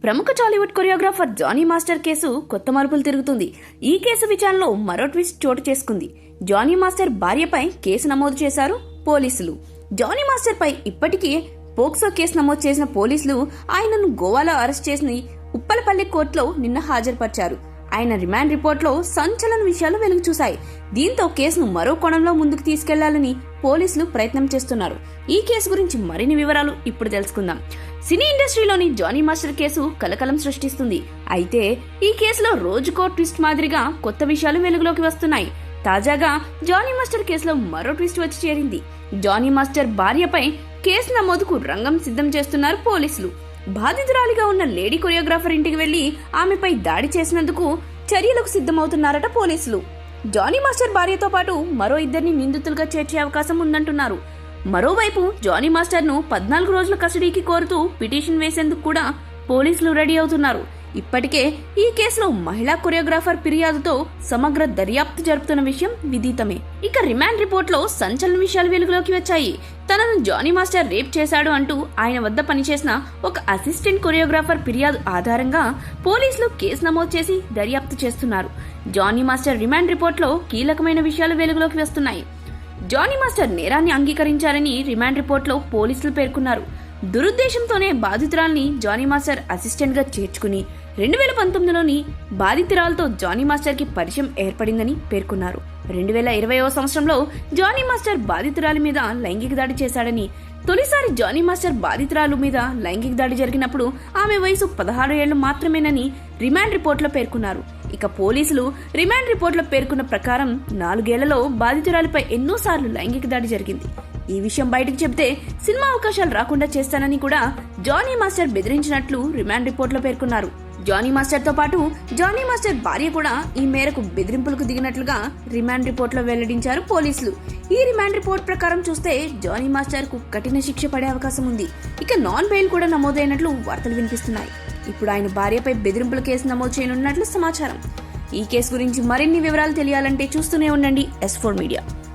ప్రముఖ Tollywood choreographer Johnny master case కొత్త మలుపులు తిరుగుతుంది. ఈ కేసు విచారణలో మరో ట్విస్ట్ చోటు చేసుకుంది. జానీ మాస్టర్ భార్యపై కేసు నమోదు చేశారు పోలీసులు. జానీ మాస్టర్ పై ఇప్పటికే పోక్సో కేసు నమోదు చేసిన పోలీసులు ఆయనను గోవాలో అరెస్ట్ చేసి ఉప్పలపల్లి కోర్టులో నిన్న హాజరుపరిచారు. ఆయన రిమాండ్ రిపోర్ట్లో సంచలన విషయాలు వెలుగు చూశాయి. దీంతో కేసును మరో కోణంలో ముందుకు తీసుకెళ్లాలని పోలీసులు ప్రయత్నం చేస్తున్నారు. ఈ కేసు గురించి మరిన్ని వివరాలు ఇప్పుడు తెలుసుకుందాం. సినీ ఇండస్ట్రీలోని జానీ మాస్టర్ కేసు కలకలం సృష్టిస్తుంది. అయితే ఈ కేసులో రోజుకో ట్విస్ట్ మాదిరిగా కొత్త విషయాలు వెలుగులోకి వస్తున్నాయి. తాజాగా జానీ మాస్టర్ కేసులో మరో ట్విస్ట్ వచ్చి చేరింది. జానీ మాస్టర్ భార్యపై కేసు నమోదుకు రంగం సిద్ధం చేస్తున్నారు పోలీసులు. బాధితురాలిగా ఉన్న లేడీ కొరియోగ్రాఫర్ ఇంటికి వెళ్లి ఆమెపై దాడి చేసినందుకు చర్యలకు సిద్ధమవుతున్నారట పోలీసులు. జానీ మాస్టర్ భార్యతో పాటు మరో ఇద్దరిని నిందితులుగా చేర్చే అవకాశం ఉందంటున్నారు. మరోవైపు జానీ మాస్టర్ ను 14 రోజుల కస్టడీకి కోరుతూ పిటిషన్ వేసేందుకు కూడా పోలీసులు రెడీ అవుతున్నారు. ఇప్పటికే ఈ కేసులో మహిళా కొరియోగ్రాఫర్ ఫిర్యాదుతో సమగ్ర దర్యాప్తు జరుపుతున్న విషయం విదితమే. ఇక రిమాండ్ రిపోర్ట్లో సంచలన విషయాలు వెలుగులోకి వచ్చాయి. తనను జానీ మాస్టర్ రేప్ చేశాడు అంటూ ఆయన వద్ద పనిచేసిన ఒక అసిస్టెంట్ కొరియోగ్రాఫర్ ఫిర్యాదు ఆధారంగా పోలీసులు కేసు నమోదు చేసి దర్యాప్తు చేస్తున్నారు. జానీ మాస్టర్ రిమాండ్ రిపోర్ట్లో కీలకమైన విషయాలు వెలుగులోకి వస్తున్నాయి. జానీ మాస్టర్ నేరాన్ని అంగీకరించారని రిమాండ్ రిపోర్ట్లో పోలీసులు పేర్కొన్నారు. దురుద్దేశంతోనే బాధితురాల్ని జానీ మాస్టర్ అసిస్టెంట్ గా చేర్చుకుని 2019లోని బాధితురాలతో జానీ మాస్టర్ కి పరిచయం ఏర్పడిందని పేర్కొన్నారు. 2020వ సంవత్సరంలో జానీ మాస్టర్ బాధితురాలి మీద లైంగిక దాడి చేశాడని, తొలిసారి జానీ మాస్టర్ బాధితురాలు మీద లైంగిక దాడి జరిగినప్పుడు ఆమె వయసు 16 ఏళ్లు మాత్రమేనని రిమాండ్ రిపోర్ట్లో పేర్కొన్నారు. ఇక పోలీసులు రిమాండ్ రిపోర్ట్లో పేర్కొన్న ప్రకారం 4 ఏళ్లలో బాధితురాలిపై ఎన్నోసార్లు లైంగిక దాడి జరిగింది. ఈ విషయం బయటకు చెబితే సినిమా అవకాశాలు రాకుండా చేస్తానని కూడా జానీ మాస్టర్ బెదిరించినట్లు రిమాండ్ రిపోర్ట్లో పేర్కొన్నారు. జానీ మాస్టర్ తో పాటు జానీ మాస్టర్ భార్య కూడా ఈ మేరకు బెదిరింపులకు దిగినట్లుగా రిమాండ్ రిపోర్ట్లో వెల్లడించారు పోలీసులు. ఈ రిమాండ్ రిపోర్ట్ ప్రకారం చూస్తే జానీ మాస్టర్ కు కఠిన శిక్ష పడే అవకాశం ఉంది. ఇక నాన్ బెయిల్ కూడా నమోదైనట్లు వార్తలు వినిపిస్తున్నాయి. ఇప్పుడు ఆయన భార్యపై బెదిరింపుల కేసు నమోదు చేయనున్నట్లు సమాచారం. ఈ కేసు గురించి మరిన్ని వివరాలు తెలియాలంటే చూస్తూనే ఉండండి S4 మీడియా.